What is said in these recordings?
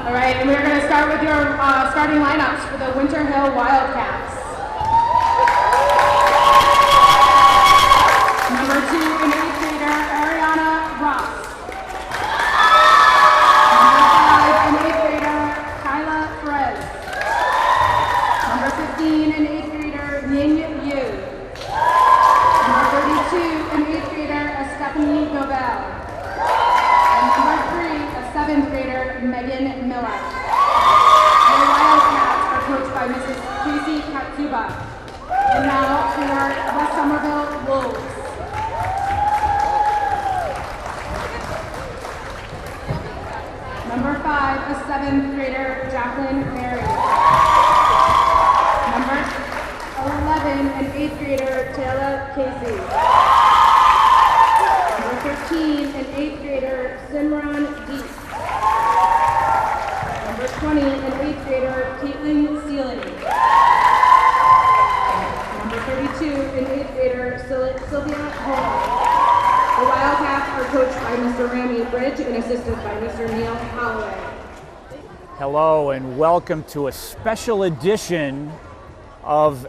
All right, and we're going to start with your starting lineups for the Winter Hill Wildcats. Number 2 in 8th grader, Ariana Ross. Number 5 in 8th grader, Kyla Perez. Number 15 in 8th grader, Ying Yu. Number 32 in 8th grader, Stephanie Gobel. And number 3, a 7th grader, Megan Miller. The Wildcats are coached by Mrs. Casey Katsuba. And now for West Somerville Wolves. Number 5, a 7th grader, Jacqueline Mary. Number 11, an 8th grader, Taylor Casey. Number 13, an 8th grader, Simran Deep. Number 20, an 8th grader, Caitlin Sealy. Number 32, an 8th grader, Sylvia Holmes. The Wildcats are coached by Mr. Rami Bridge and assisted by Mr. Neil Holloway. Hello and welcome to a special edition of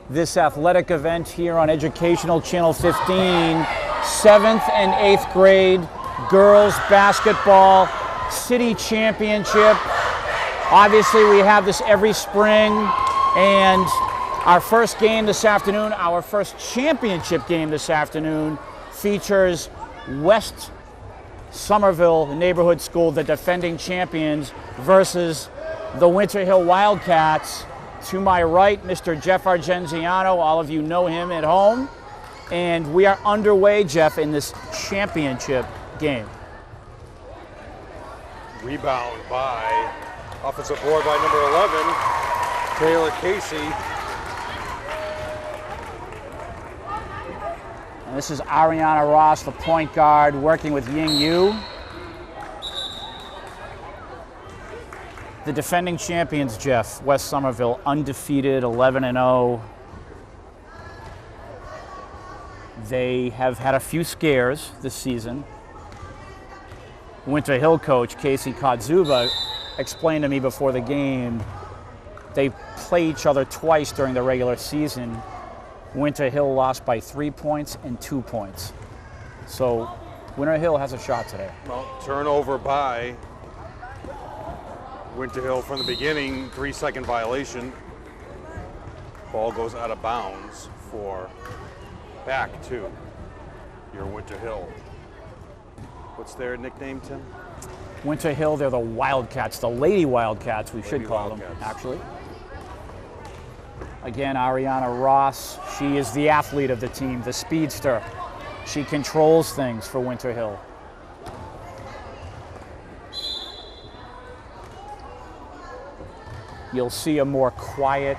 this athletic event here on Educational Channel 15, 7th and 8th grade girls basketball city championship. Obviously we have this every spring, and our first game this afternoon, our first championship game this afternoon, features West Somerville Neighborhood School, the defending champions, versus the Winter Hill Wildcats. To my right, Mr. Jeff Argenziano. All of you know him at home. And we are underway, Jeff, in this championship game. Rebound by, offensive board by number 11, Taylor Casey. And this is Ariana Ross, the point guard, working with Ying Yu. The defending champions, Jeff, West Somerville, undefeated, 11-0. They have had a few scares this season. Winter Hill coach Casey Katsuba explained to me before the game they play each other twice during the regular season. Winter Hill lost by 3 points and 2 points. So Winter Hill has a shot today. Well, turnover by Winter Hill from the beginning, 3-second violation. Ball goes out of bounds for back to your Winter Hill. What's their nickname, Tim? Winter Hill, they're the Wildcats, the Lady Wildcats, we should call them, actually. Again, Ariana Ross, she is the athlete of the team, the speedster. She controls things for Winter Hill. You'll see a more quiet,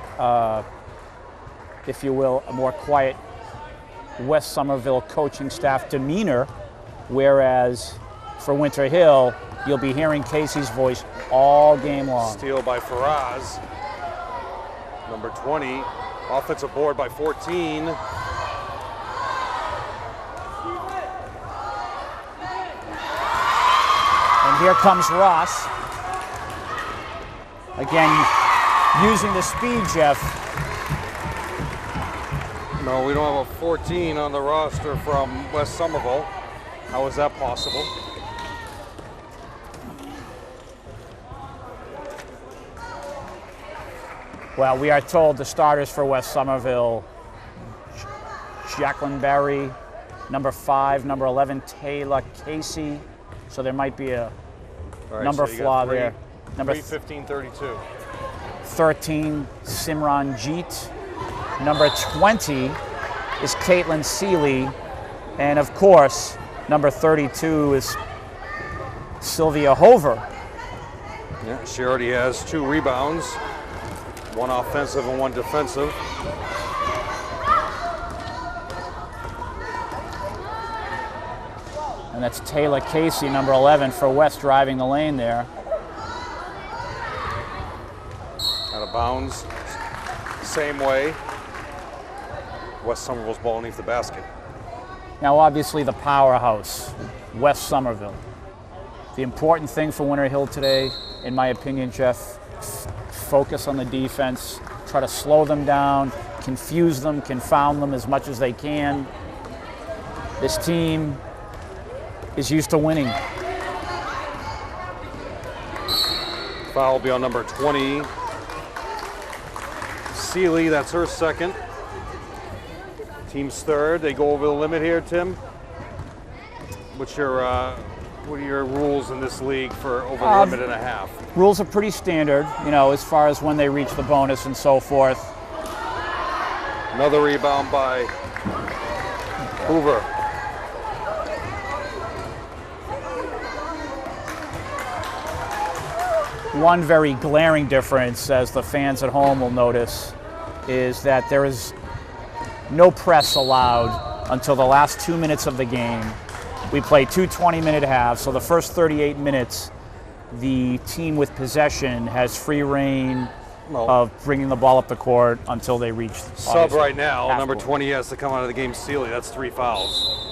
if you will, a more quiet West Somerville coaching staff demeanor, whereas for Winter Hill, you'll be hearing Casey's voice all game long. Steal by Faraz. Number 20, offensive board by 14. And here comes Ross. Again, using the speed, Jeff. No, we don't have a 14 on the roster from West Somerville. How is that possible? Well, we are told the starters for West Somerville, Jacqueline Berry, number 5, number 11, Taylor Casey. So there might be a number flaw there. Number 15-32. 13, Simran Jeet. Number 20 is Caitlin Sealy. And of course, number 32 is Sylvia Hover. Yeah, she already has 2 rebounds, 1 offensive and 1 defensive. And that's Taylor Casey, number 11, for West, driving the lane there. Out of bounds, same way. West Somerville's ball underneath the basket. Now, obviously, the powerhouse, West Somerville. The important thing for Winter Hill today, in my opinion, Jeff, focus on the defense, try to slow them down, confuse them, confound them as much as they can. This team is used to winning. Foul will be on number 20. Seeley, that's her second. Team's third. They go over the limit here, Tim. What are your rules in this league for over the limit and a half? Rules are pretty standard, you know, as far as when they reach the bonus and so forth. Another rebound by Hoover. One very glaring difference, as the fans at home will notice, is that there is no press allowed until the last 2 minutes of the game. We play 2 20-minute halves, so the first 38 minutes, the team with possession has free reign of bringing the ball up the court until they reach. Sub right now, number 20 has to come out of the game. Seeley, that's 3 fouls.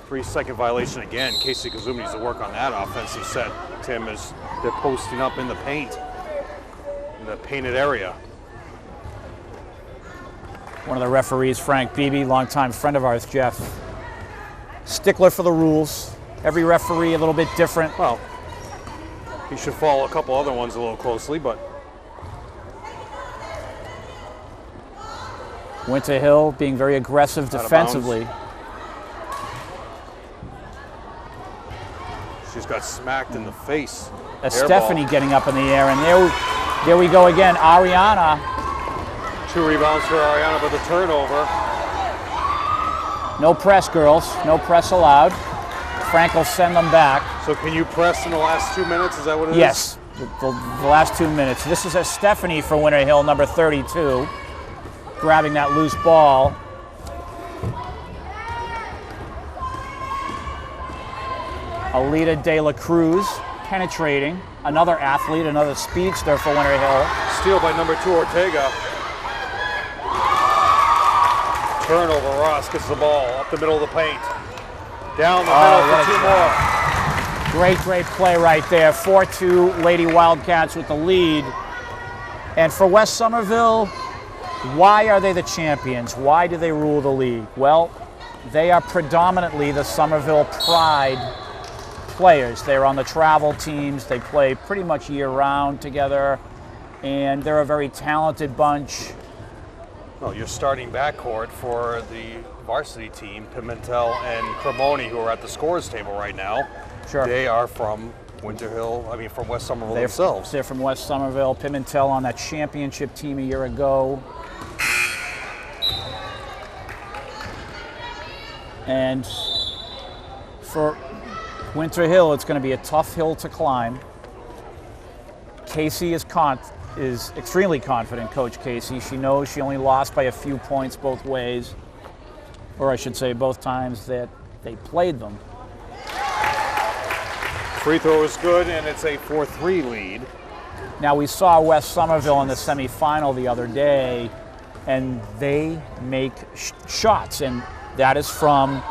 3-second violation again. Casey Kazumi needs to work on that offensive set, Tim, as they're posting up in the paint, in the painted area. One of the referees, Frank Beebe, longtime friend of ours, Jeff. Stickler for the rules. Every referee a little bit different. Well, he should follow a couple other ones a little closely, but Winter Hill being very aggressive defensively. She's got smacked in the face. Stephanie getting up in the air, and there we go again. Ariana. 2 rebounds for Ariana, but the turnover. No press, girls. No press allowed. Frank will send them back. So can you press in the last 2 minutes? Is that what it is? Yes, the last 2 minutes. This is a Stephanie for Winter Hill, number 32, grabbing that loose ball. Alita De La Cruz penetrating. Another athlete, another speedster for Winter Hill. Steal by number 2, Ortega. Turnover, Ross gets the ball up the middle of the paint. Down the middle for 2 more. Great play right there. 4-2 Lady Wildcats with the lead. And for West Somerville, why are they the champions? Why do they rule the league? Well, they are predominantly the Somerville Pride players. They're on the travel teams. They play pretty much year-round together, and they're a very talented bunch. Well, your starting backcourt for the varsity team, Pimentel and Cremoni, who are at the scores table right now. Sure. They are from from West Somerville themselves. They're from West Somerville. Pimentel on that championship team a year ago. And for Winter Hill, it's going to be a tough hill to climb. Casey is extremely confident, Coach Casey. She knows she only lost by a few points both ways, or I should say both times that they played them. Free throw is good, and it's a 4-3 lead. Now, we saw West Somerville in the semifinal the other day, and they make shots, and that is from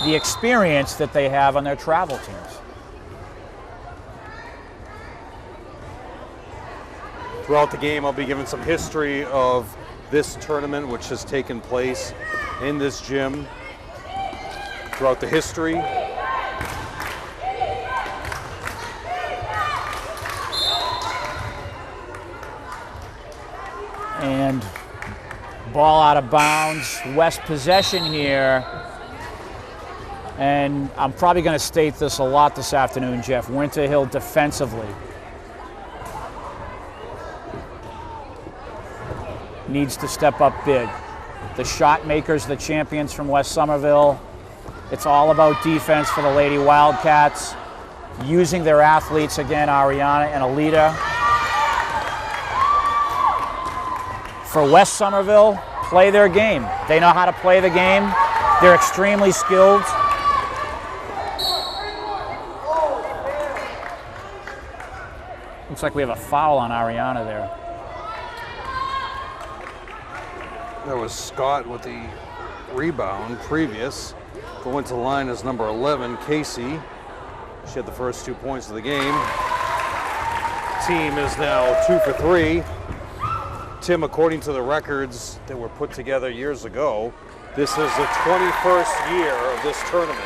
the experience that they have on their travel teams. Throughout the game, I'll be giving some history of this tournament, which has taken place in this gym throughout the history. And ball out of bounds, West possession here. And I'm probably going to state this a lot this afternoon, Jeff. Winter Hill defensively needs to step up big. The shot makers, the champions from West Somerville. It's all about defense for the Lady Wildcats, using their athletes again, Ariana and Alita. For West Somerville, play their game. They know how to play the game. They're extremely skilled. Looks like we have a foul on Ariana there. That was Scott with the rebound previous. Going to line is number 11, Casey. She had the first 2 points of the game. Team is now 2 for 3. Tim, according to the records that were put together years ago, this is the 21st year of this tournament.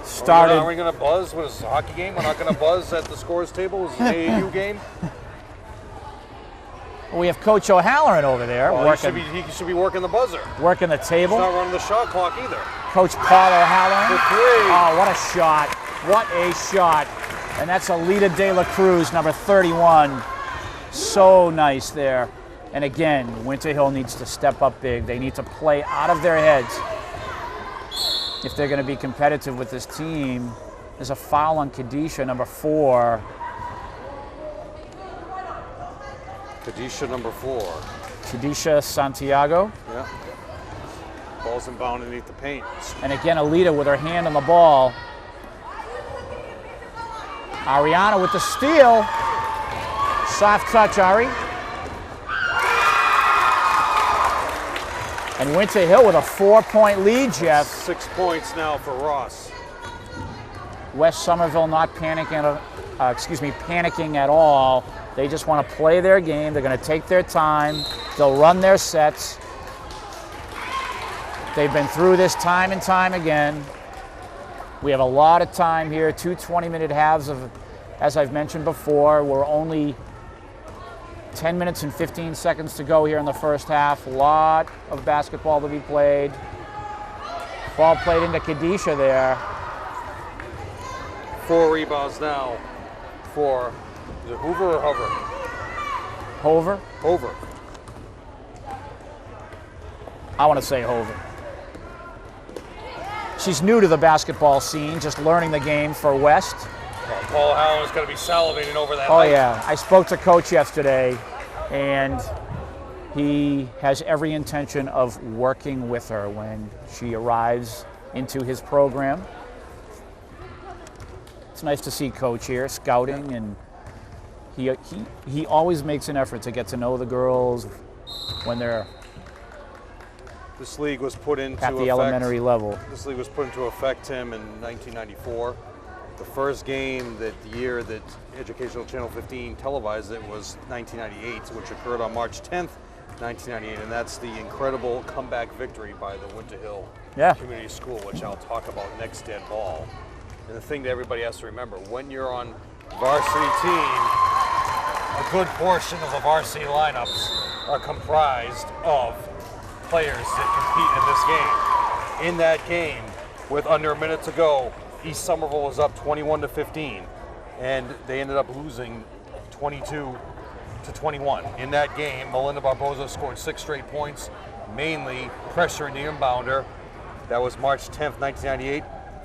Started. Are we going to buzz? What is this, a hockey game? We're not going to buzz at the scores table? Is it an AAU game? We have Coach O'Halloran over there Well, working. he should be working the buzzer. Working the He's table. not running the shot clock either. Coach Paul O'Halloran. For 3. Oh, what a shot. What a shot. And that's Alita De La Cruz, number 31. So nice there. And again, Winter Hill needs to step up big. They need to play out of their heads if they're going to be competitive with this team. There's a foul on Kadisha, number 4. Kadisha, number 4. Kadisha Santiago. Yeah. Ball's inbound underneath the paint. And again, Alita with her hand on the ball. Ariana with the steal. Soft touch, Ari. And Winter Hill with a 4-point lead, Jeff. 6 points now for Ross. West Somerville not panicking at all. They just want to play their game. They're going to take their time. They'll run their sets. They've been through this time and time again. We have a lot of time here, 2 20-minute halves of, as I've mentioned before, we're only 10 minutes and 15 seconds to go here in the first half. A lot of basketball to be played. Ball played into Kadisha there. 4 rebounds now for, is it Hoover or Hover? Hover? Hover. I want to say Hover. She's new to the basketball scene, just learning the game for West. Well, Paul Halloran's going to be salivating over that. Oh yeah, I spoke to Coach yesterday, and he has every intention of working with her when she arrives into his program. It's nice to see Coach here scouting, and he always makes an effort to get to know the girls when they're This league was put into at the elementary level. This league was put into effect, Tim, in 1994. The first game that the year that Educational Channel 15 televised it was 1998, which occurred on March 10th, 1998, and that's the incredible comeback victory by the Winter Hill Community School, which I'll talk about next dead ball. And the thing that everybody has to remember, when you're on varsity team, a good portion of the varsity lineups are comprised of players that compete in this game. In that game, with under a minute to go, East Somerville was up 21-15, and they ended up losing 22-21. In that game, Melinda Barboza scored 6 straight points, mainly pressuring the inbounder. That was March 10th, 1998.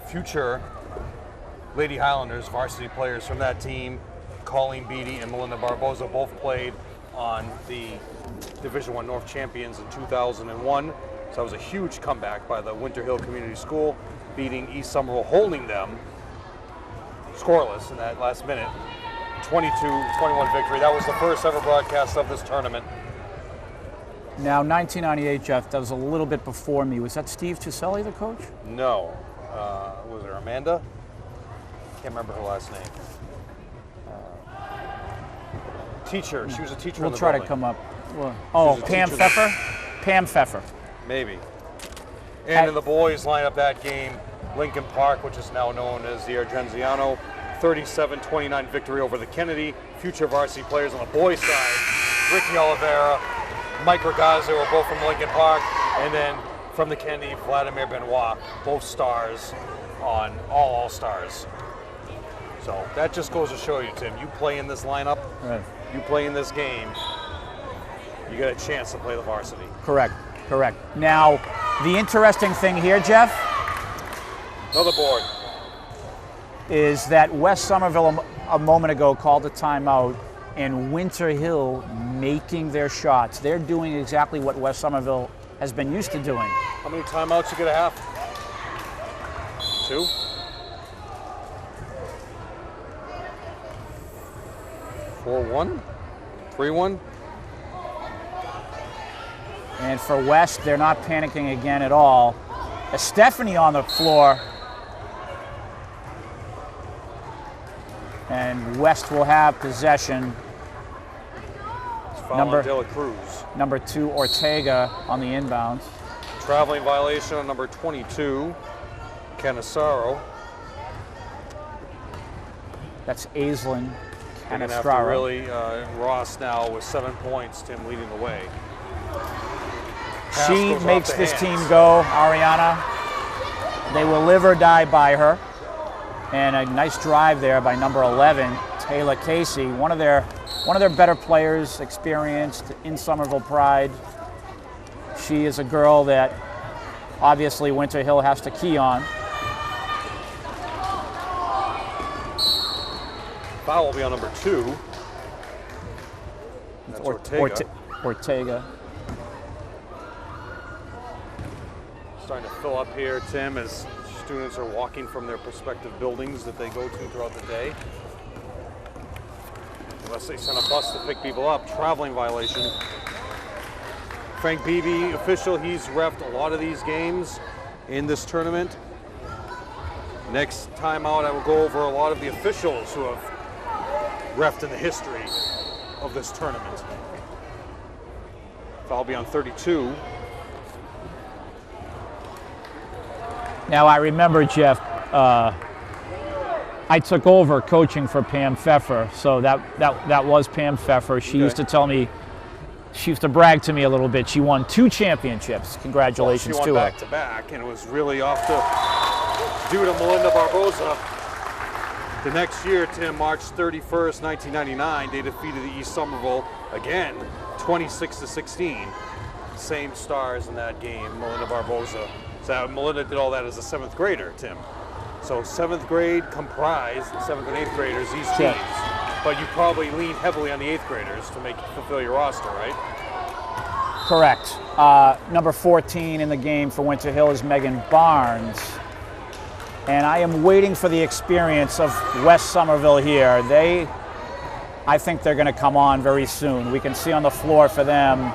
Future Lady Highlanders varsity players from that team, Colleen Beatty and Melinda Barboza, both played on the Division I North champions in 2001. So that was a huge comeback by the Winter Hill Community School, beating East Somerville, holding them scoreless in that last minute. 22-21 victory. That was the first ever broadcast of this tournament. Now, 1998, Jeff, that was a little bit before me. Was that Steve Ciselli, the coach? No. Was it Amanda? Can't remember her last name. Teacher. She was a teacher in the We'll try to building. come up. Oh, Pam teacher. Pfeffer? Pam Pfeffer. Maybe. And in the boys lineup that game, Lincoln Park, which is now known as the Argenziano, 37-29 victory over the Kennedy. Future varsity players on the boys side, Ricky Oliveira, Mike Ragazza were both from Lincoln Park, and then from the Kennedy, Vladimir Benoit, both stars on All-Stars. So that just goes to show you, Tim, you play in this lineup, Right. you play in this game, you got a chance to play the varsity. Correct. Now, the interesting thing here, Jeff, Another board. is that West Somerville a moment ago called a timeout, and Winter Hill making their shots. They're doing exactly what West Somerville has been used to doing. How many timeouts you get a half? 2? 4-1? 3-1? And for West, they're not panicking again at all. Stephanie on the floor And West will have possession. Foul on De La Cruz. Number 2, Ortega on the inbounds. Traveling violation on number 22, Cannizzaro. That's Aislinn They're gonna have to Cannizzaro. really, Ross now with 7 points, Tim leading the way. Pass She goes makes off the this hands. team go, Ariana. They will live or die by her. And a nice drive there by number 11, Taylor Casey, one of their better players, experienced in Somerville Pride. She is a girl that obviously Winter Hill has to key on. Foul will be on number 2. That's Ortega. Ortega. Starting to fill up here, Tim, as students are walking from their respective buildings that they go to throughout the day. Unless they send a bus to pick people up. Traveling violation. Frank Beebe, official, he's reffed a lot of these games in this tournament. Next time out, I will go over a lot of the officials who have reffed in the history of this tournament. Foul will be on 32. Now I remember, Jeff, I took over coaching for Pam Pfeffer, so that was Pam Pfeffer. She used to tell me, she used to brag to me a little bit. She won 2 championships. Congratulations she to won her. back to back, and it was really off to due to Melinda Barboza. The next year, Tim, March 31st, 1999, they defeated the East Somerville again, 26-16. Same stars in that game, Melinda Barboza. So Melinda did all that as a 7th grader, Tim. So 7th grade comprised 7th and 8th graders, these teams. Yeah. But you probably lean heavily on the 8th graders to fulfill your roster, right? Correct. Number 14 in the game for Winter Hill is Megan Barnes. And I am waiting for the experience of West Somerville here. I think they're going to come on very soon. We can see on the floor for them.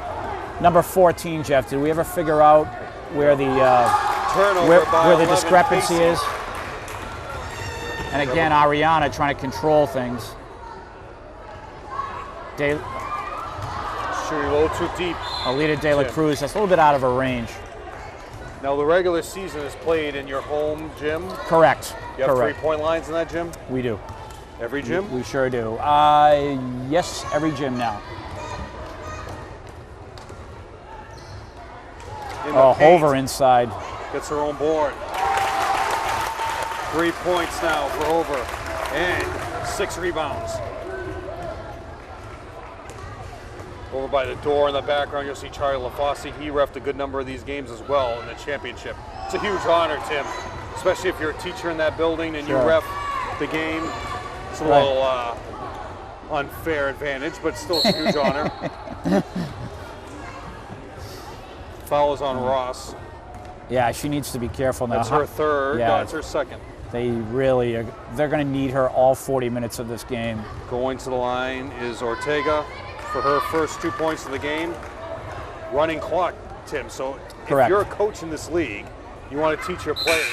Number 14, Jeff, did we ever figure out where the where the discrepancy is? And again, Ariana trying to control things. Shooting a little too deep. Alita De La Cruz, that's a little bit out of her range. Now the regular season is played in your home gym. Correct. You have Correct. 3-point lines in that gym? We do. Every gym? We sure do. Yes, every gym now. Hover inside. Gets her own board. 3 points now for Hover. And 6 rebounds. Over by the door in the background, you'll see Charlie LaFosse. He reffed a good number of these games as well in the championship. It's a huge honor, Tim, especially if you're a teacher in that building and you ref the game. It's a little unfair advantage, but still it's a huge honor. Foul is on Ross. Yeah, she needs to be careful now. That's her third. Yeah. No, it's her second. They're going to need her all 40 minutes of this game. Going to the line is Ortega for her first 2 points of the game. Running clock, Tim. So Correct. If you're a coach in this league, you want to teach your players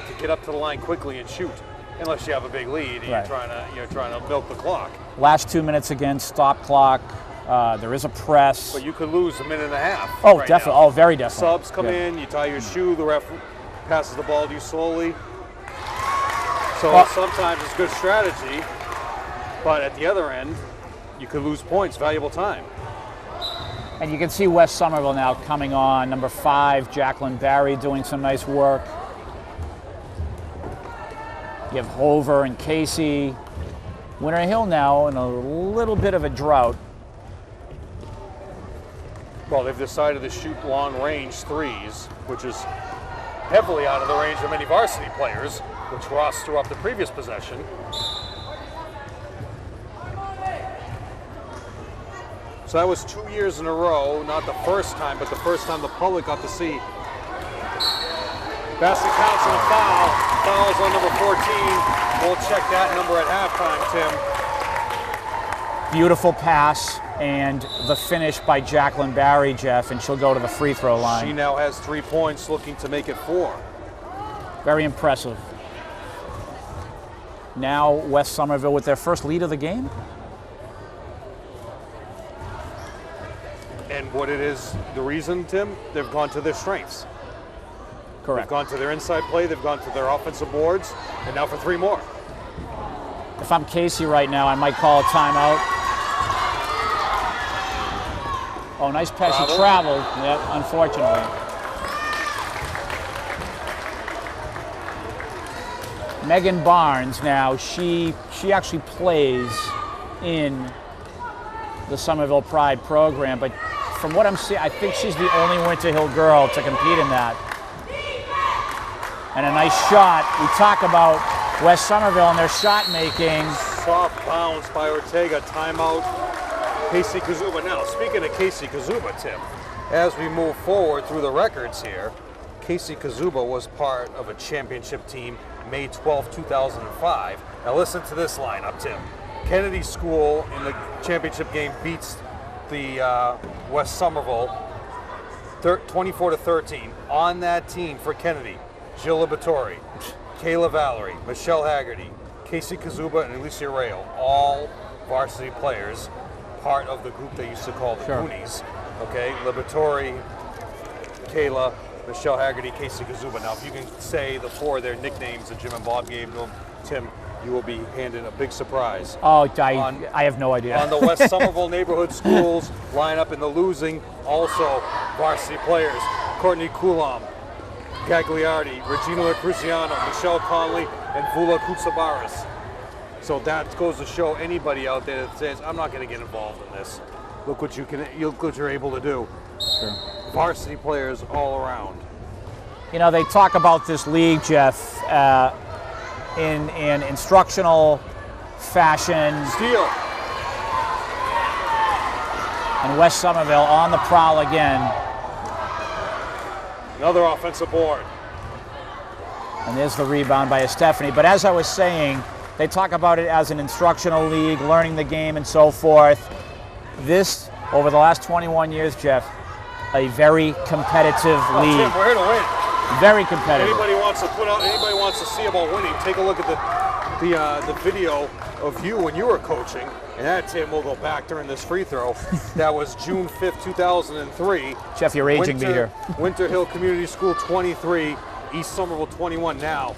to get up to the line quickly and shoot, unless you have a big lead and you're trying to milk the clock. Last 2 minutes again, stop clock. There is a press. But you could lose a minute and a half. Oh, right definitely. now. Oh, very definitely. Subs come in, you tie your shoe, the ref passes the ball to you slowly. So sometimes it's good strategy, but at the other end, you could lose points, valuable time. And you can see West Somerville now coming on. Number 5, Jacqueline Barry doing some nice work. You have Hover and Casey. Winter Hill now in a little bit of a drought. Well, they've decided to shoot long-range threes, which is heavily out of the range of many varsity players, which Ross threw up the previous possession. So that was 2 years in a row, not the first time, but the first time the public got to see. Basket counts and a foul. Foul's on number 14. We'll check that number at halftime, Tim. Beautiful pass and the finish by Jacqueline Barry, Jeff, and she'll go to the free throw line. She now has 3 points, looking to make it 4. Very impressive. now West Somerville with their first lead of the game. And what it is, the reason, Tim, they've gone to their strengths. Correct. They've gone to their inside play, they've gone to their offensive boards, and now for 3 more. If I'm Casey right now, I might call a timeout. Oh, nice pass. He traveled. Yep, unfortunately. Megan Barnes now, she actually plays in the Somerville Pride program, but from what I'm seeing, I think she's the only Winter Hill girl to compete in that. And a nice shot. We talk about West Somerville and their shot making. Soft bounce by Ortega, timeout. Casey Kazuba. Now, speaking of Casey Kazuba, Tim, as we move forward through the records here, Casey Kazuba was part of a championship team May 12, 2005. Now listen to this lineup, Tim. Kennedy School in the championship game beats the West Somerville 24-13. On that team for Kennedy, Jill Liberatore, Kayla Valerie, Michelle Haggerty, Casey Kazuba, and Alicia Rayo, all varsity players, part of the group they used to call the Goonies. Okay, Liberatore, Kayla, Michelle Haggerty, Casey Kazuba. Now, if you can say the 4 of their nicknames that Jim and Bob gave them, Tim, you will be handed a big surprise. Oh, I have no idea. On the West Somerville Neighborhood Schools lineup in the losing, also varsity players, Courtney Coulomb, Gagliardi, Regina Cruciano, Michelle Conley, and Vula Kutsabaris. So that goes to show anybody out there that says, I'm not going to get involved in this. Look what you're able to do. Sure. Varsity players all around. You know, they talk about this league, Jeff, in instructional fashion. Steal. And West Somerville on the prowl again. Another offensive board. And there's the rebound by Estefany. But as I was saying, they talk about it as an instructional league, learning the game and so forth. This, over the last 21 years, Jeff, a very competitive league. Tim, we're here to win. Very competitive. Anybody wants to see about winning, take a look at the video of you when you were coaching. And that, Tim, will go back during this free throw. That was June 5th, 2003. Jeff, you're aging me here. Winter Hill Community School 23, East Somerville 21 now.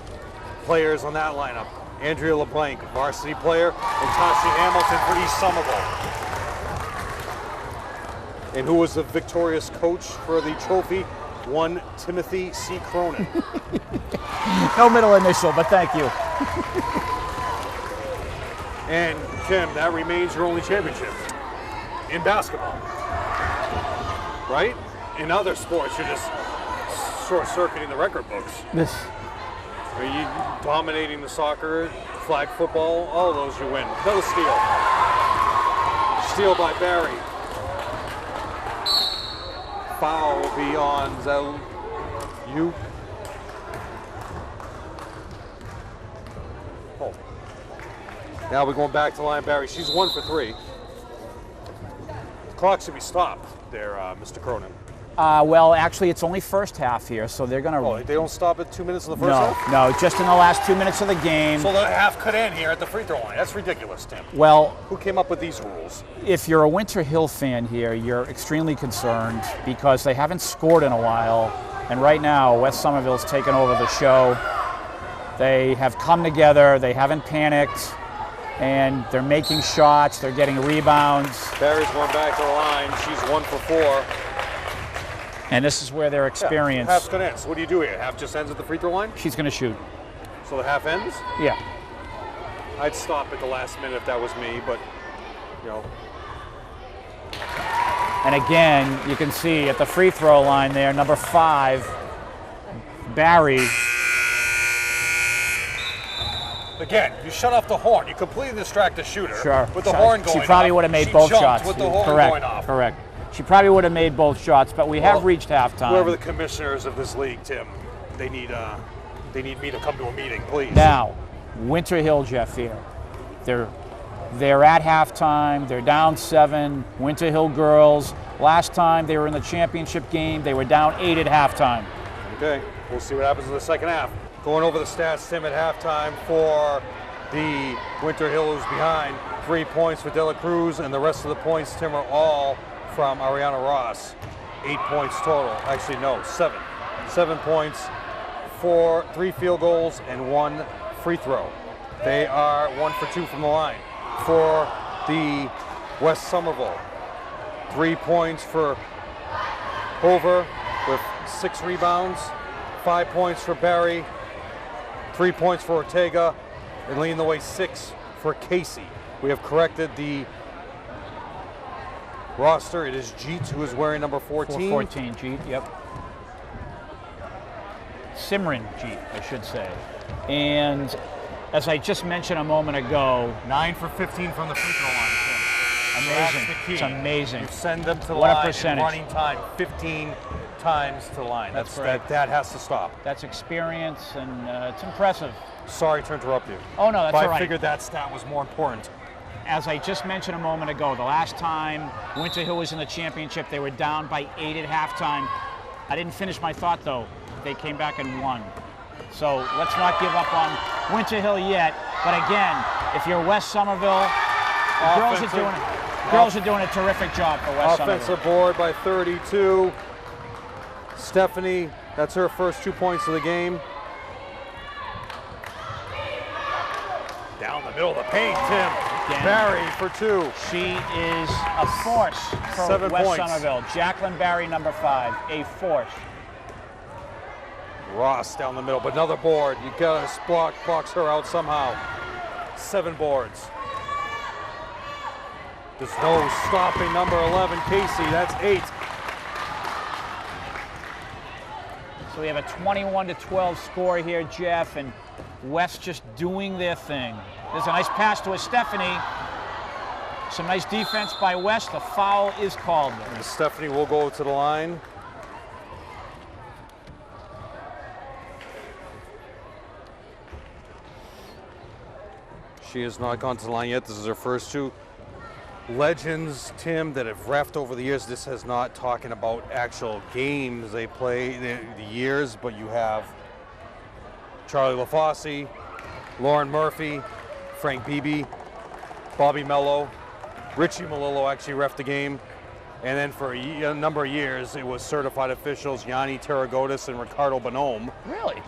Players on that lineup. Andrea LeBlanc, varsity player, and Tashi Hamilton for East Somerville. And who was the victorious coach for the trophy? One Timothy C. Cronin. No middle initial, but thank you. And Tim, that remains your only championship in basketball, right? In other sports, you're just short-circuiting the record books. Are you dominating the soccer, flag football, all of those you win. Another steal. Steal by Barry. Foul will be on you. Oh. Now we're going back to line Barry. She's 1 for 3. The clock should be stopped there, Mr. Cronin. Well, actually, it's only first half here, so they're going to... Oh, they don't stop at 2 minutes in the first half? No, just in the last 2 minutes of the game. So the half could end here at the free throw line. That's ridiculous, Tim. Well... Who came up with these rules? If you're a Winter Hill fan here, you're extremely concerned because they haven't scored in a while. And right now, West Somerville's taken over the show. They have come together. They haven't panicked. And they're making shots. They're getting rebounds. Barry's going back to the line. She's 1 for 4. And this is where their experience... Yeah, half's going to end. So what do you do here? Half just ends at the free throw line? She's going to shoot. So the half ends? Yeah. I'd stop at the last minute if that was me, but, you know. And again, you can see at the free throw line there, number 5, Barry. Again, you shut off the horn. You completely distract the shooter. Sure. With the horn going off. She probably would have made both shots. With the horn going off. Correct. She probably would have made both shots, but we have reached halftime. Whoever the commissioners of this league, Tim, they need me to come to a meeting, please. Now, Winter Hill, Jeff, here. They're at halftime. They're down 7. Winter Hill girls. Last time they were in the championship game, they were down 8 at halftime. Okay, we'll see what happens in the second half. Going over the stats, Tim, at halftime for The Winter Hill is behind. 3 points for De La Cruz, and the rest of the points, Tim, are all from Ariana Ross. 8 points total. Actually, no, 7. 7 points, 3 field goals, and 1 free throw. They are 1 for 2 from the line. For the West Somerville, 3 points for Hover with 6 rebounds, 5 points for Barry, 3 points for Ortega, and leading the way 6 for Casey. We have corrected the roster. It is Jeet who is wearing number 14. 14, Jeet, yep. Simran Jeet, I should say. And as I just mentioned a moment ago, 9 for 15 from the free throw line, Tim. amazing. That's the key. It's amazing. You send them to the What a line in percentage. running time, 15 times to the line. That's right. That has to stop. That's experience, and it's impressive. Sorry to interrupt you. Oh, no, that's but all right. I figured that stat was more important. As I just mentioned a moment ago, the last time Winter Hill was in the championship, they were down by 8 at halftime. I didn't finish my thought, though. They came back and won. So let's not give up on Winter Hill yet. But again, if you're West Somerville, the girls are doing a terrific job for West Somerville. Offensive board by 32. Stephanie, that's her first 2 points of the game. Down the middle of the paint, Tim. Again. Barry for 2. She is a force for 7 West points. Somerville. Jacqueline Barry, number 5, a force. Ross down the middle, but another board. You gotta box her out somehow. 7 boards. There's no stopping number 11, Casey. That's 8. So we have a 21-12 score here, Jeff, and West just doing their thing. There's a nice pass to a Stephanie. Some nice defense by West. The foul is called. And Stephanie will go to the line. She has not gone to the line yet. This is her first 2. Legends, Tim, that have reffed over the years. This is not talking about actual games they play, the years, but you have Charlie LaFosse, Lauren Murphy, Frank Beebe, Bobby Mello, Richie Malillo actually reffed the game. And then for a number of years, it was certified officials Yanni Terragotis and Ricardo Bonhomme. Really?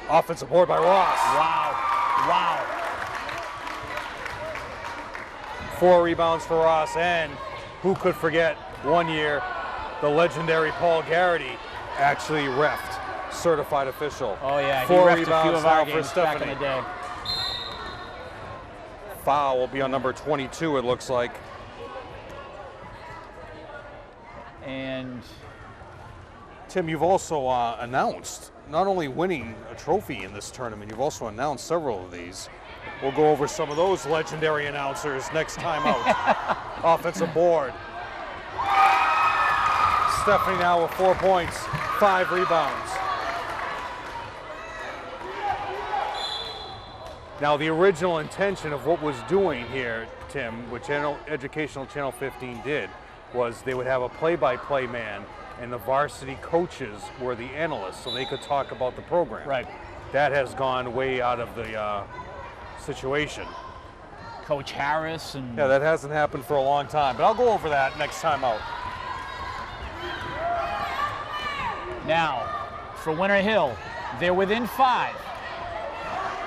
Offensive board by Ross. Wow. 4 rebounds for Ross, and who could forget 1 year, the legendary Paul Garrity actually reffed, certified official. Oh yeah, 4 he reffed a few rebounds of our now for games back in Stephanie. the day. Foul will be on number 22, it looks like. And Tim, you've also announced not only winning a trophy in this tournament, you've also announced several of these. We'll go over some of those legendary announcers next time out. Offensive board. Stephanie now with 4 points, 5 rebounds. Now the original intention of what was doing here, Tim, what Educational Channel 15 did, was they would have a play-by-play man and the varsity coaches were the analysts so they could talk about the program. right, That has gone way out of the situation. Coach Harris and Yeah, that hasn't happened for a long time, but I'll go over that next time out. now for Winter Hill, they're within 5.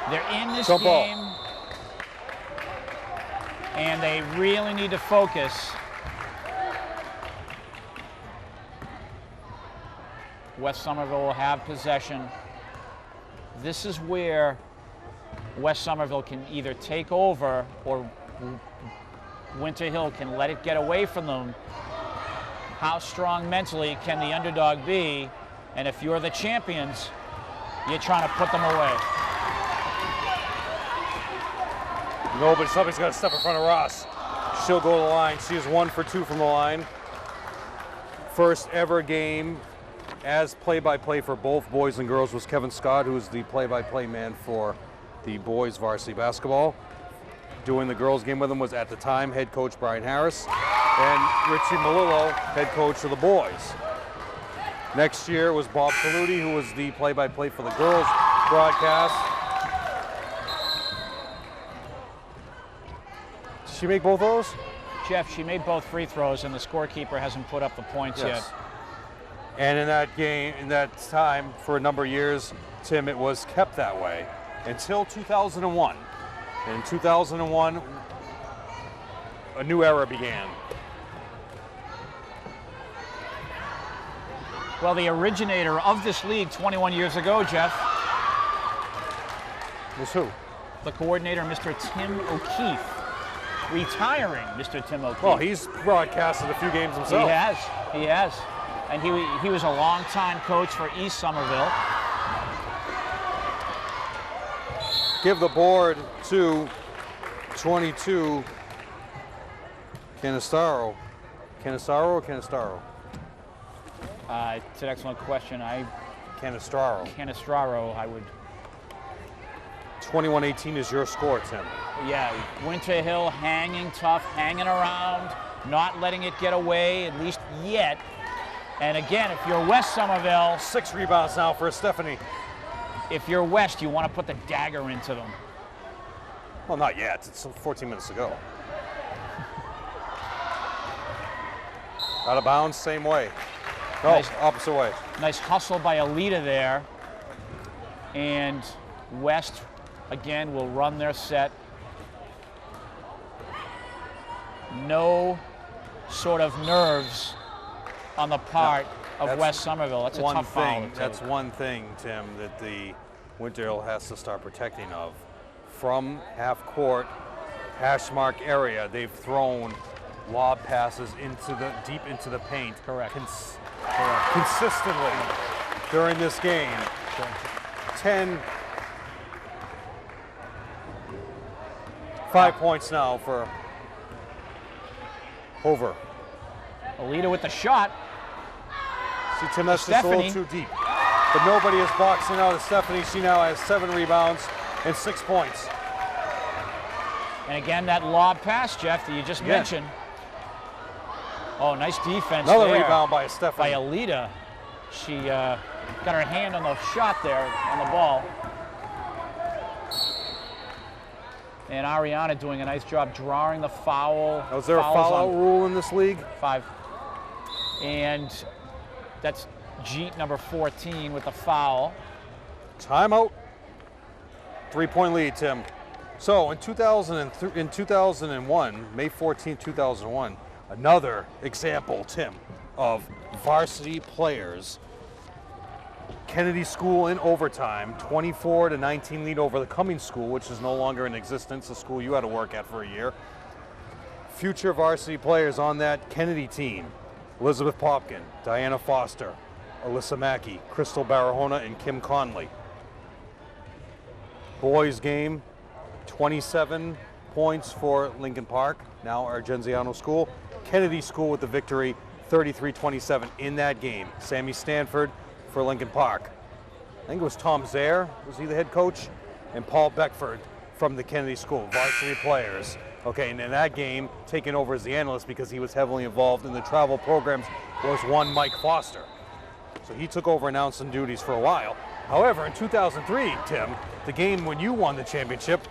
They're in this Jump ball. game, and they really need to focus. West Somerville will have possession. This is where West Somerville can either take over or Winter Hill can let it get away from them. How strong mentally can the underdog be? And if you're the champions, you're trying to put them away. No, but somebody's got to step in front of Ross. She'll go to the line. She is 1 for 2 from the line. First ever game as play-by-play for both boys and girls was Kevin Scott, who is the play-by-play man for the boys varsity basketball. Doing the girls game with him was, at the time, head coach Brian Harris and Richie Malillo, head coach of the boys. Next year was Bob Saluti, who was the play-by-play for the girls broadcast. she make both those? Jeff, she made both free throws, and the scorekeeper hasn't put up the points yet. And in that game, in that time, for a number of years, Tim, it was kept that way until 2001. In 2001, a new era began. Well, the originator of this league 21 years ago, Jeff, Was who? the coordinator, Mr. Tim O'Keefe. Retiring Mr. Tim O'Keefe. Well, he's broadcasted a few games himself. He has. And he was a longtime coach for East Somerville. Give the board to 22 Canistaro. Canistaro or Canistaro? It's an excellent question. Canistraro. Canistraro, I would. 21-18 is your score, Tim. Yeah, Winter Hill hanging tough, hanging around, not letting it get away, at least yet. And again, if you're West Somerville, 6 rebounds now for Stephanie. if you're West, you want to put the dagger into them. Well, not yet. It's 14 minutes to go. Out of bounds, same way. No, Nice. opposite way. Nice hustle by Alita there. And West, again, will run their set. No sort of nerves on the part of That's West Somerville. That's a one tough foul. thing. to That's take. one thing, Tim, that the Winter Hill has to start protecting of. From half court, hash mark area, they've thrown lob passes into the deep into the paint. Correct. Consistently during this game. 5 points now for Over. Alita with the shot. See, Tim, that's just a Stephanie. little too deep. But nobody is boxing out of Stephanie. She now has 7 rebounds and 6 points. And again, that lob pass, Jeff, that you just Again. mentioned. Oh, nice defense Another there rebound by by Stephanie. Alita. She got her hand on the shot there on the ball. And Ariana doing a nice job drawing the foul. Was there a Fouls foul on rule in this league? 5. And that's Jeet number 14 with the foul. Timeout. 3-point lead, Tim. So in 2001, May 14, 2001, another example, Tim, of varsity players. Kennedy School in overtime, 24-19 lead over the Cummings School, which is no longer in existence, the school you had to work at for a year. Future varsity players on that Kennedy team: Elizabeth Popkin, Diana Foster, Alyssa Mackey, Crystal Barahona, and Kim Conley. Boys game, 27 points for Lincoln Park, now Argenziano School. Kennedy School with the victory, 33-27 in that game. Sammy Stanford for Lincoln Park. I think it was Tom Zaire, was he the head coach? And Paul Beckford from the Kennedy School, varsity players. Okay, and in that game, taking over as the analyst because he was heavily involved in the travel programs, was one Mike Foster. So he took over announcing duties for a while. However, in 2003, Tim, the game when you won the championship,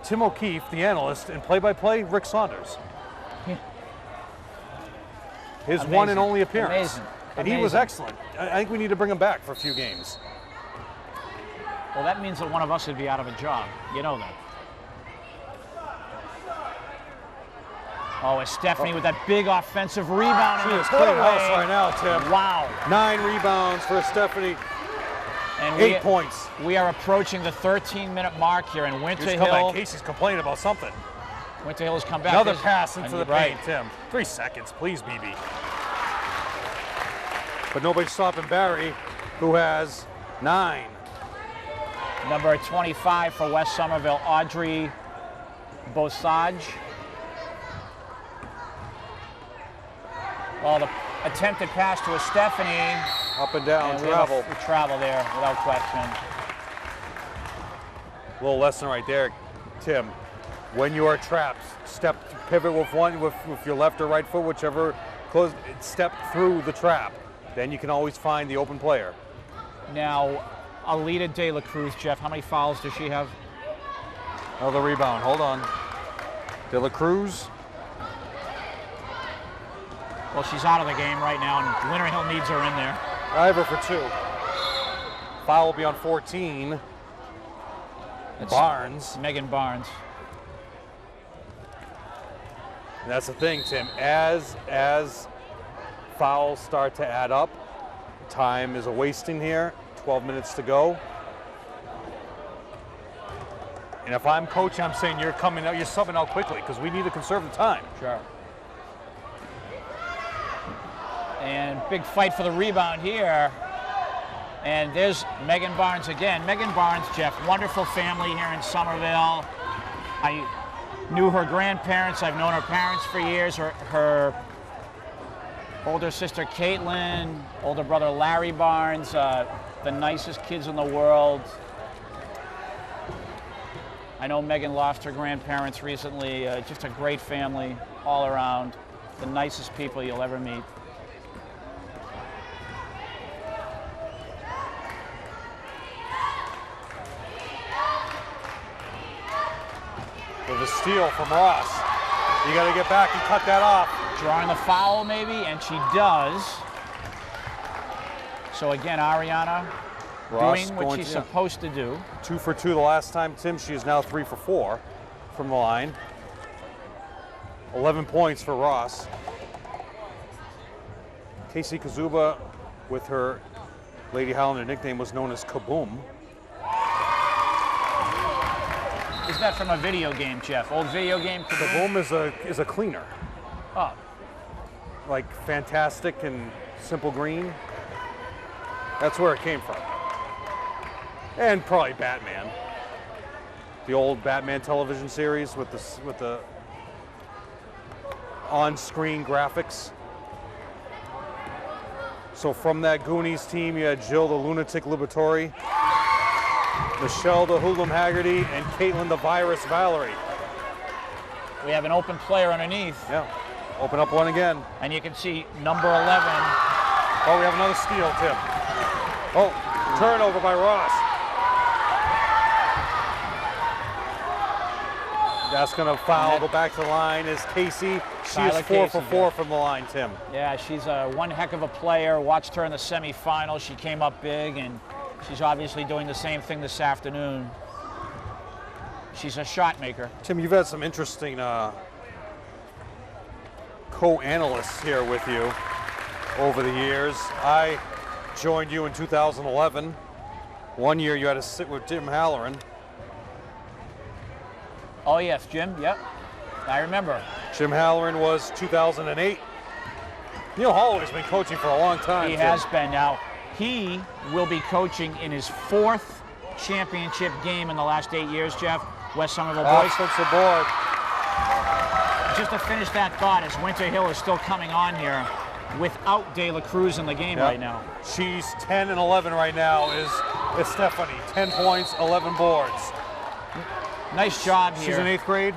Tim O'Keefe, the analyst, and play-by-play, Rick Saunders. His Amazing. one and only appearance. Amazing. And he was Amazing. excellent. I think we need to bring him back for a few games. Well, that means that one of us would be out of a job. You know that. Oh, it's Stephanie with that big offensive rebound. She and is a put clean house away. right now, Tim. Wow. 9 rebounds for Stephanie, And 8 points. We are approaching the 13-minute mark here in Winter Here's come back. Hill. Casey's complaining about something. Winter Hill has come back. Another There's- pass into and the you're right. paint, Tim. 3 seconds, please, BB. But nobody's stopping Barry, who has 9. Number 25 for West Somerville, Audrey Bosage. Well, the attempted pass to a Stephanie. Up and down, And we have travel. a travel there, without question. Little lesson right there, Tim. When you are trapped, step, pivot with your left or right foot, whichever, close, step through the trap. Then you can always find the open player. Now, Alita De La Cruz, Jeff, how many fouls does she have? Another rebound, hold on. De La Cruz. Well, she's out of the game right now, and Winter Hill needs her in there. I have her for 2. Foul will be on 14. It's Barnes. Megan Barnes. And that's the thing, Tim. As fouls start to add up, time is a wasting here. 12 minutes to go. And if I'm coaching, I'm saying you're coming out, you're subbing out quickly because we need to conserve the time. Sure. And big fight for the rebound here. And there's Megan Barnes again. Megan Barnes, Jeff, wonderful family here in Somerville. I knew her grandparents. I've known her parents for years. Her older sister Caitlin, older brother Larry Barnes, the nicest kids in the world. I know Megan lost her grandparents recently. Just a great family all around. The nicest people you'll ever meet. With a steal from Ross. You got to get back and cut that off. Drawing the foul maybe, and she does. So again, Ariana Ross doing what she's supposed to do. 2 for 2 the last time, Tim. She is now 3 for 4 from the line. 11 points for Ross. Casey Kazuba, with her Lady Highlander nickname, was known as Kaboom. Is that from a video game, Jeff? Old video game? Kaboom is a cleaner. Oh, Like Fantastic and Simple Green. That's where it came from. And probably Batman. The old Batman television series with the on-screen graphics. So from that Goonies team, you had Jill the Lunatic Liberatore, Michelle the Hoodlum Haggerty, and Caitlin the Virus Valerie. we have an open player underneath. Yeah, open up one again. And you can see number 11. Oh, we have another steal, Tim. Oh, turnover by Ross. That's going to foul, go back to the line is Casey. She is 4 for 4 from the line, Tim. Yeah, she's one heck of a player. Watched her in the semifinals. She came up big, and she's obviously doing the same thing this afternoon. She's a shot maker. Tim, you've had some interesting co-analysts here with you over the years. I joined you in 2011. One year you had to sit with Jim Halloran. Oh, yes, Jim. Yep. I remember. Jim Halloran was 2008. Neil Holloway's been coaching for a long time. He Jim. has been. Now, he will be coaching in his 4th championship game in the last 8 years, Jeff. West Somerville boys. Offensive board. Just to finish that thought, as Winter Hill is still coming on here without De La Cruz in the game right now. She's 10 and 11 right now is Stephanie. 10 points, 11 boards. Nice job here. She's in 8th grade?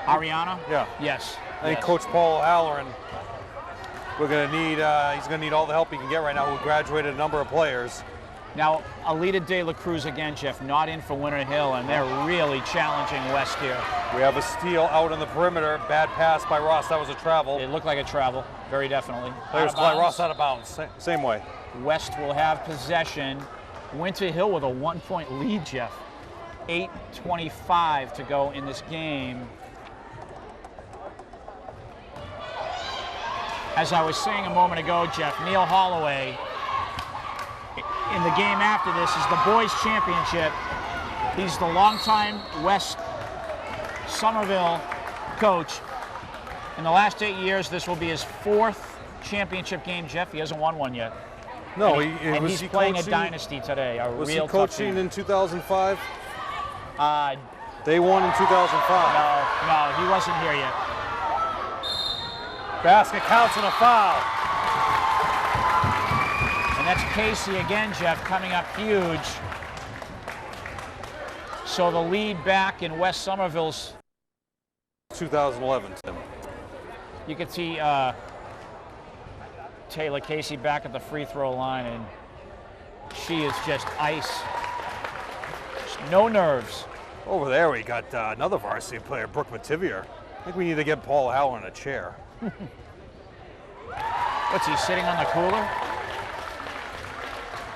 Ariana? Yeah. Yes. I think yes. Coach Paul Halloran, we're going to need, he's going to need all the help he can get right now, who graduated a number of players. Now, Alita De La Cruz again, Jeff, not in for Winter Hill, and they're really challenging West here. We have a steal out on the perimeter. Bad pass by Ross. That was a travel. It looked like a travel, very definitely. Players fly Ross out of bounds. Same way. West will have possession. Winter Hill with a 1-point lead, Jeff. 8:25 to go in this game. As I was saying a moment ago, Jeff, Neil Holloway, in the game after this, is the boys' championship. He's the longtime West Somerville coach. In the last 8 years, this will be his 4th championship game, Jeff. He hasn't won one yet. No, and he's playing a dynasty today, a was real he coaching tough in 2005? game. They won in 2005. No, he wasn't here yet. Basket counts and a foul. And that's Casey again, Jeff, coming up huge. So the lead back in West Somerville's. 2011, Tim. You can see Taylor Casey back at the free throw line, and she is just ice. No nerves. Over there, we got another varsity player, Brooke Mativier. I think we need to get Paul Howell in a chair. What's he sitting on the cooler?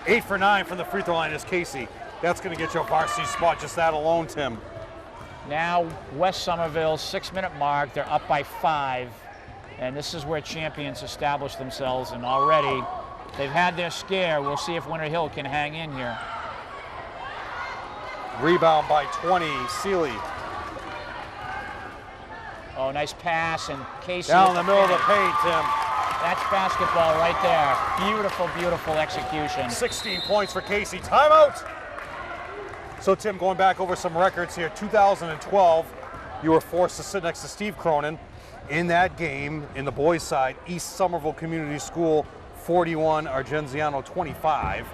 8 for 9 from the free throw line is Casey. That's going to get you a varsity spot, just that alone, Tim. Now West Somerville, 6-minute mark. They're up by 5. And this is where champions establish themselves. And already they've had their scare. We'll see if Winter Hill can hang in here. Rebound by 20, Seeley. Oh, nice pass, and Casey. Down the middle of the paint, Tim. That's basketball right there. Beautiful, beautiful execution. 16 points for Casey. Timeout. So, Tim, going back over some records here. 2012, you were forced to sit next to Steve Cronin. In that game, in the boys' side, East Somerville Community School 41, Argenziano 25.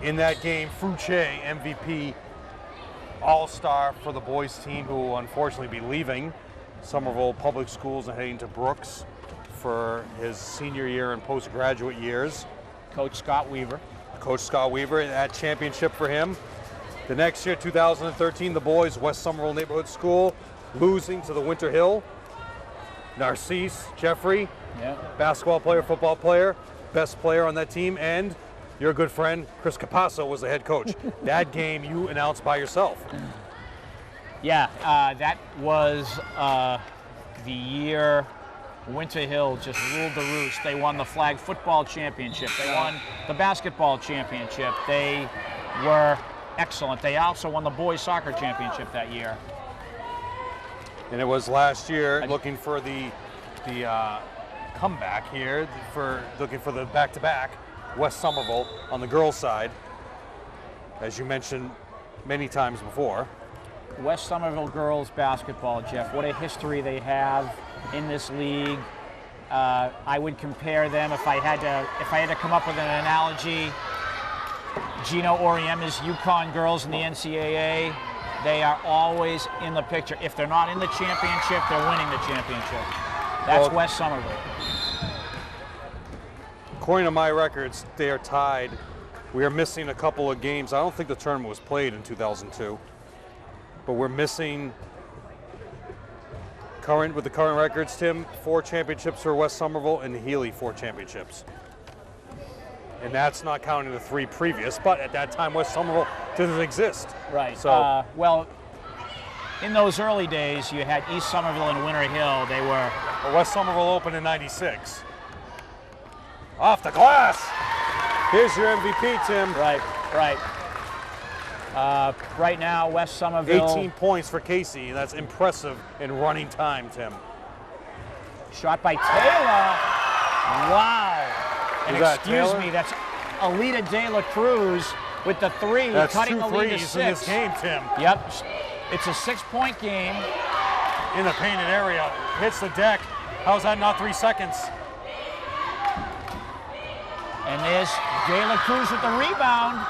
In that game, Fruche, MVP, all-star for the boys' team, who will unfortunately be leaving Somerville Public Schools and heading to Brooks for his senior year and postgraduate years. Coach Scott Weaver. Coach Scott Weaver, that championship for him. The next year, 2013, the boys, West Somerville Neighborhood School, losing to the Winter Hill. Narcisse, Jeffrey, basketball player, football player, best player on that team, and your good friend, Chris Capasso, was the head coach. That game you announced by yourself. Yeah, that was the year Winter Hill just ruled the roost. They won the flag football championship. They won the basketball championship. They were excellent. They also won the boys soccer championship that year. And it was last year, looking for the comeback here, looking for the back-to-back, West Somerville on the girls' side, as you mentioned many times before. West Somerville girls basketball, Jeff, what a history they have in this league. I would compare them, if I had to come up with an analogy, Gino Oriema's UConn girls in the NCAA. They are always in the picture. If they're not in the championship, they're winning the championship. That's West Somerville. According to my records, they are tied. We are missing a couple of games. I don't think the tournament was played in 2002, but we're missing with the current records, Tim, 4 championships for West Somerville, and Healy 4 championships. And that's not counting the 3 previous, but at that time, West Somerville didn't exist. Right. So, well, in those early days, you had East Somerville and Winter Hill. They were... West Somerville opened in '96. Off the glass. Here's your MVP, Tim. Right. Right now, West Somerville... 18 points for Casey. That's impressive in running time, Tim. Shot by Taylor. Wow. And excuse me, that's Alita De La Cruz with the 3, that's cutting 2 the lead to threes 6. in this game, Tim. Yep, it's a 6-point game. In the painted area, hits the deck. How's that not 3 seconds? And there's De La Cruz with the rebound.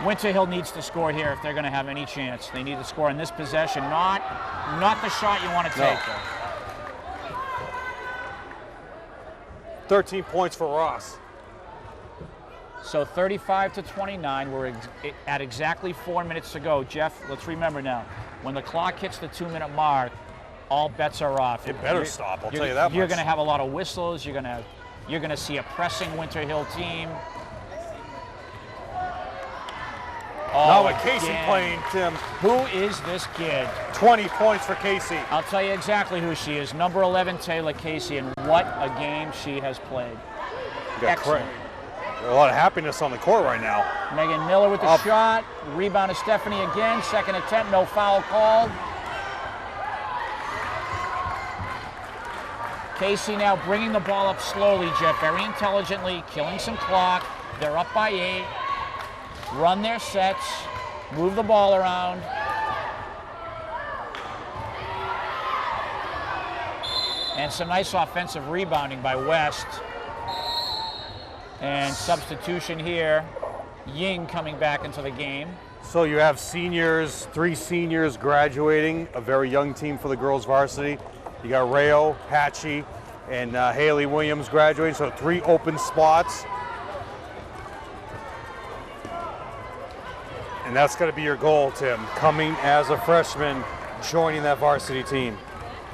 Winter Hill needs to score here if they're going to have any chance. They need to score in this possession, not the shot you want to take. No. 13 points for Ross. So 35-29, we're at exactly 4 minutes to go. Jeff, let's remember now, when the clock hits the 2-minute mark, all bets are off. It better stop, I'll tell you that much. You're going to have a lot of whistles. You're going to see a pressing Winter Hill team. Now with Casey playing, Tim. Who is this kid? 20 points for Casey. I'll tell you exactly who she is. Number 11, Taylor Casey, and what a game she has played. Excellent. A lot of happiness on the court right now. Megan Miller with the shot. Rebound to Stephanie again. Second attempt, no foul called. Casey now bringing the ball up slowly, Jeff, very intelligently, killing some clock. They're up by 8. Run their sets, move the ball around. And some nice offensive rebounding by West. And substitution here, Ying coming back into the game. So you have seniors, 3 seniors graduating, a very young team for the girls varsity. You got Rayo, Hatchie, and Haley Williams graduating, so 3 open spots. And that's got to be your goal, Tim, coming as a freshman, joining that varsity team.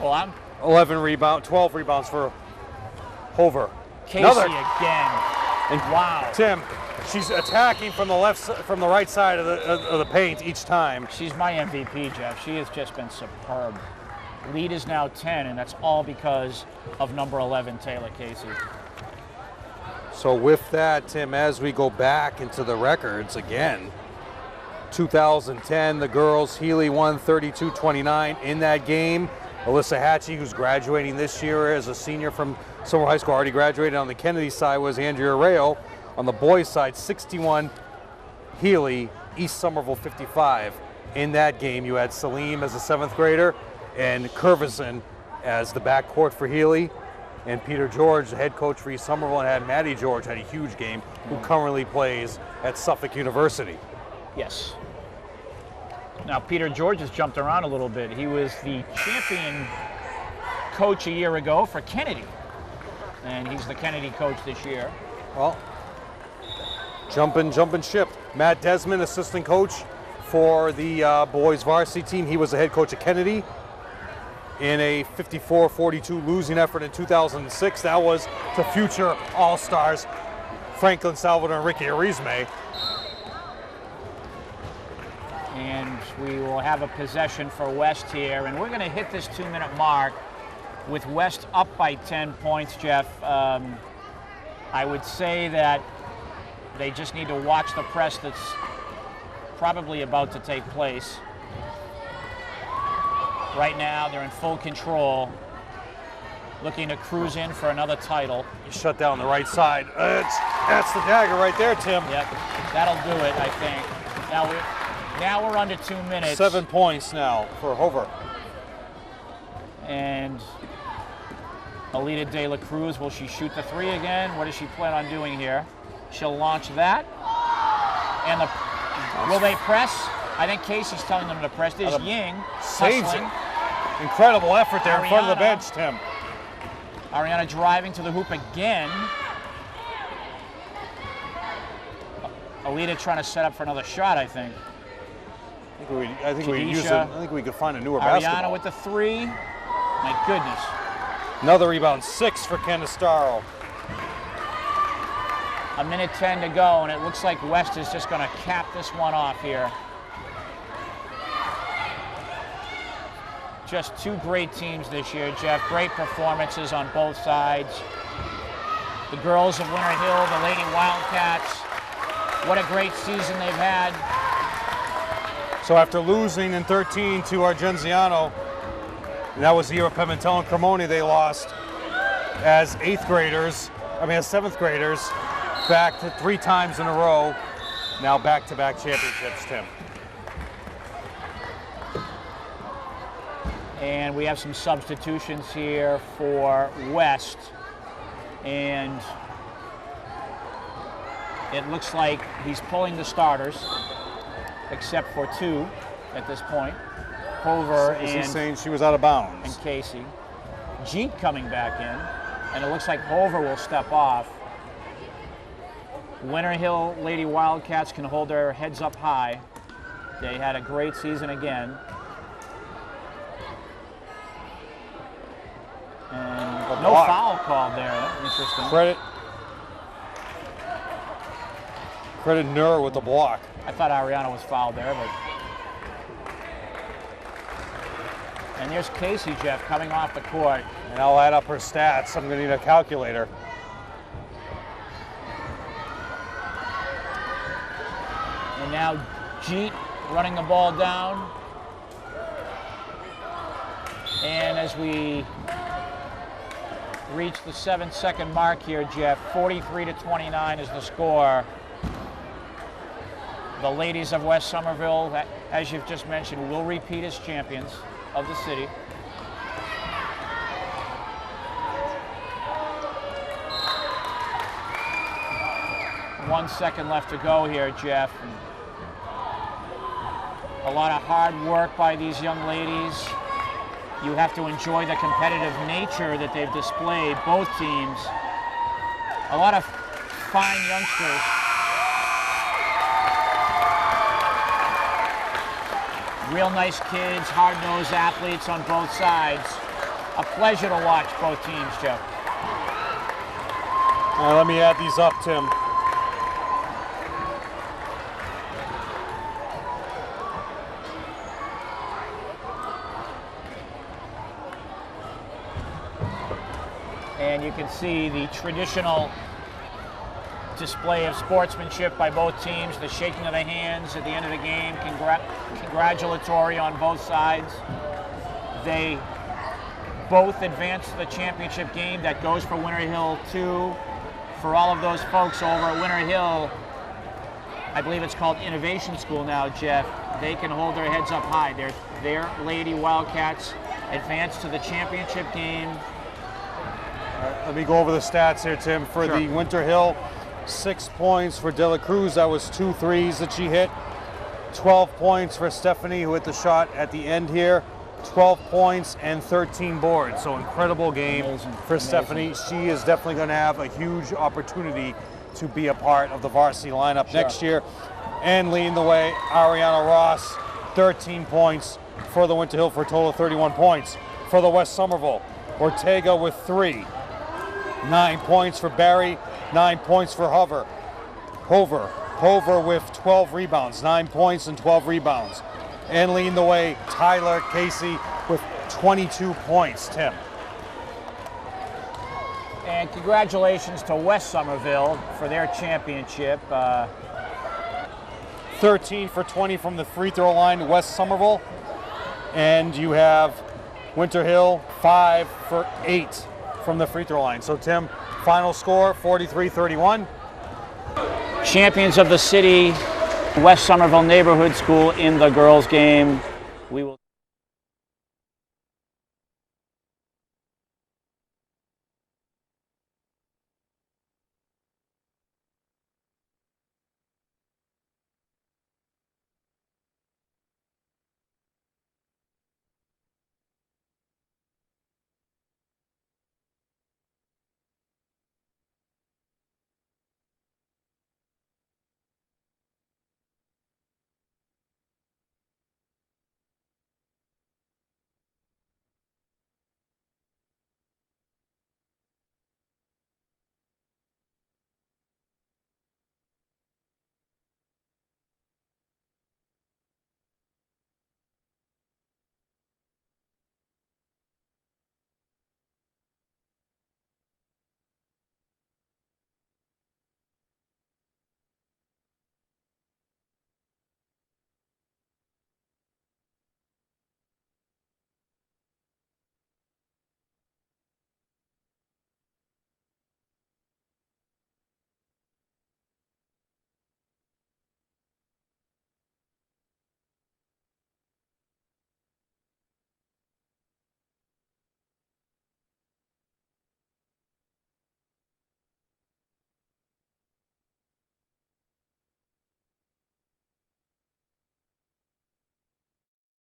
Well, I'm 12 rebounds for Hover. Casey again. And wow. Tim, she's attacking from the right side of the paint each time. She's my MVP, Jeff. She has just been superb. Lead is now 10, and that's all because of number 11, Taylor Casey. So with that, Tim, as we go back into the records again, 2010, the girls, Healy won 32-29 in that game. Alyssa Hatchie, who's graduating this year as a senior from Somerville High School, already graduated. On the Kennedy side was Andrea Rayo. On the boys' side, 61 Healy, East Somerville 55. In that game, you had Salim as a 7th grader and Curvison as the backcourt for Healy. And Peter George, the head coach for East Somerville, and had Maddie George, had a huge game, who currently plays at Suffolk University. Yes. Now, Peter George has jumped around a little bit. He was the champion coach a year ago for Kennedy, and he's the Kennedy coach this year. Well, jumping ship. Matt Desmond, assistant coach for the boys varsity team. He was the head coach at Kennedy in a 54-42 losing effort in 2006. That was to future All-Stars Franklin Salvador and Ricky Arizme. And we will have a possession for West here, and we're going to hit this 2-minute mark with West up by 10 points, Jeff. I would say that they just need to watch the press that's probably about to take place. Right now, they're in full control, looking to cruise in for another title. You shut down the right side. That's the dagger right there, Tim. Yep, that'll do it, I think. Now we're under 2 minutes. 7 points now for Hover. And Alita De La Cruz, will she shoot the 3 again? What does she plan on doing here? She'll launch that. And will they press? I think Casey's telling them to press. There's Ying hustling. Incredible effort there in front of the bench, Tim. Ariana driving to the hoop again. Alita trying to set up for another shot, I think. I think we could find a newer Ariana basketball. with the 3. My goodness. Another rebound, 6 for Canistaro. 1:10 to go, and it looks like West is just going to cap this one off here. Just 2 great teams this year, Jeff. Great performances on both sides. The girls of Winter Hill, the Lady Wildcats. What a great season they've had. So after losing in 13 to Argenziano, and that was the year of Pimentel and Cremoni, they lost as 7th graders, back to 3 times in a row. Now back-to-back championships, Tim. And we have some substitutions here for West. And it looks like he's pulling the starters, except for 2 at this point. Hover Is he saying she was out of bounds? And Casey. Jeet coming back in, and it looks like Hover will step off. Winter Hill Lady Wildcats can hold their heads up high. They had a great season again. And no foul called there. Interesting. Credit Nur with the block. I thought Ariana was fouled there, but. And there's Casey, Jeff, coming off the court. And I'll add up her stats. I'm going to need a calculator. And now Jeet running the ball down. And as we reach the 7-second mark here, Jeff, 43-29 is the score. The ladies of West Somerville, as you've just mentioned, will repeat as champions of the city. One second left to go here, Jeff. A lot of hard work by these young ladies. You have to enjoy the competitive nature that they've displayed, both teams. A lot of fine youngsters. Real nice kids, hard-nosed athletes on both sides. A pleasure to watch both teams, Jeff. All right, let me add these up, Tim. And you can see the traditional display of sportsmanship by both teams, the shaking of the hands at the end of the game, congratulatory on both sides. They both advance to the championship game. That goes for Winter Hill too. For all of those folks over at Winter Hill, I believe it's called Innovation School now, Jeff, they can hold their heads up high. Their Lady Wildcats advance to the championship game. Let me go over the stats here, Tim. For the Winter Hill, 6 points for De La Cruz. That was 2 threes that she hit. 12 points for Stephanie, who hit the shot at the end here. 12 points and 13 boards. So incredible game for Stephanie. She is definitely going to have a huge opportunity to be a part of the varsity lineup next year. And leading the way, Ariana Ross, 13 points for the Winter Hill for a total of 31 points. For the West Somerville, Ortega with 3. 9 points for Barry, 9 points for Hover with 12 rebounds, 9 points and 12 rebounds. And leading the way, Tyler Casey with 22 points, Tim. And congratulations to West Somerville for their championship. 13 for 20 from the free throw line, West Somerville. And you have Winter Hill, 5 for 8 from the free throw line. So Tim, final score 43-31. Champions of the city, West Somerville Neighborhood School in the girls' game. We will